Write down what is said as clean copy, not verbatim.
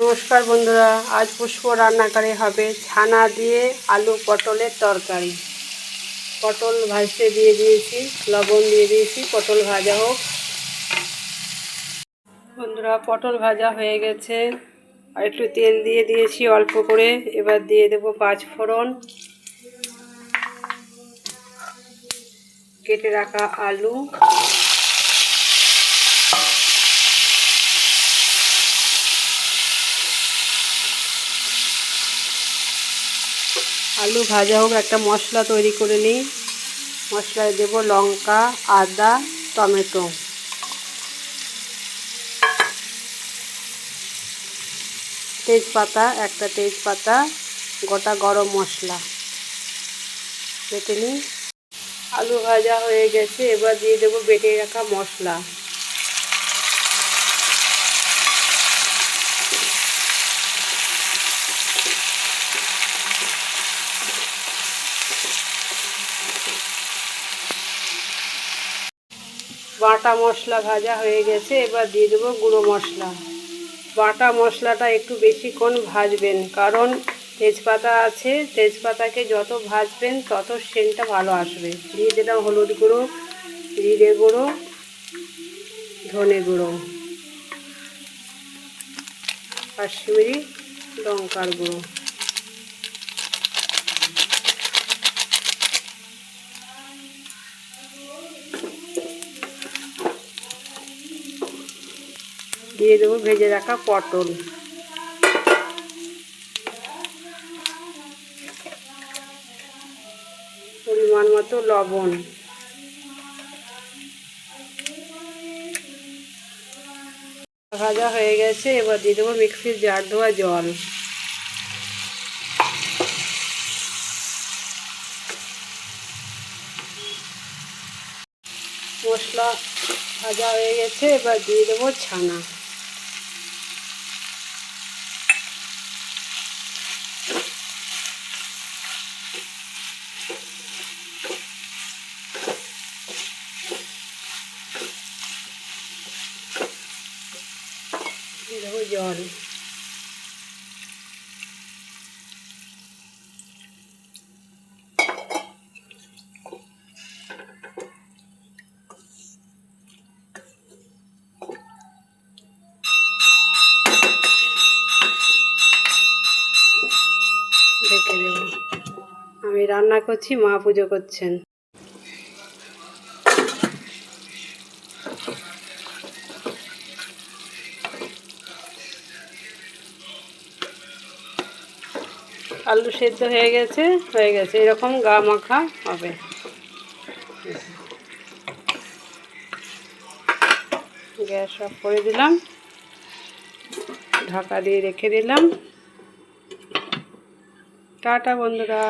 নমস্কার বন্ধুরা, আজ পুষ্প রান্নাকারী হবে ছানা দিয়ে আলু পটলের তরকারি। পটল ভাজতে দিয়ে দিয়েছি, লবণ দিয়ে দিয়েছি, পটল ভাজা হোক। বন্ধুরা, পটল ভাজা হয়ে গেছে, আর একটু তেল দিয়ে দিয়েছি অল্প করে। এবার দিয়ে দেব 5 ফোড়ন, কেটে রাখা আলু, আলু ভাজা হোক, একটা মশলা তৈরি করে নিই। মশলায় দেব লঙ্কা, আদা, টমেটো, তেজপাতা, একটা তেজপাতা, গোটা গরম মশলা বেটে নিই। আলু ভাজা হয়ে গেছে, এবার দিয়ে দেব বেটে রাখা মশলা। বাটা মশলা ভাজা হয়ে গেছে, এবার দিয়ে দেবো গুঁড়ো মশলা। বাটা মশলাটা একটু বেশিক্ষণ ভাজবেন, কারণ তেজপাতা আছে, তেজপাতাকে যত ভাজবেন তত সেন্টটা ভালো আসবে। দিয়ে দিলাম হলুদ গুঁড়ো, জিরে গুঁড়ো, ধনে গুঁড়ো, কাশ্মীরি লঙ্কার গুঁড়ো। দিয়ে দেবো ভেজে রাখা পটল। পরিমাণ মতো লবণ। ভাজা হয়ে গেছে, এবার দিয়ে দেবো মিক্সির জার ধোয়া জল। মশলা ভাজা হয়ে গেছে, এবার দিয়ে দেবো ছানা। দিয়ে দেবো জল। ঢেকে দেব। আমি রান্না করছি, মা পুজো করছেন। আলু সেদ্ধ হয়ে গেছে, এরকম গা মাখা হবে। গ্যাস অফ করে দিলাম, ঢাকা দিয়ে রেখে দিলাম। টাটা বন্ধুরা।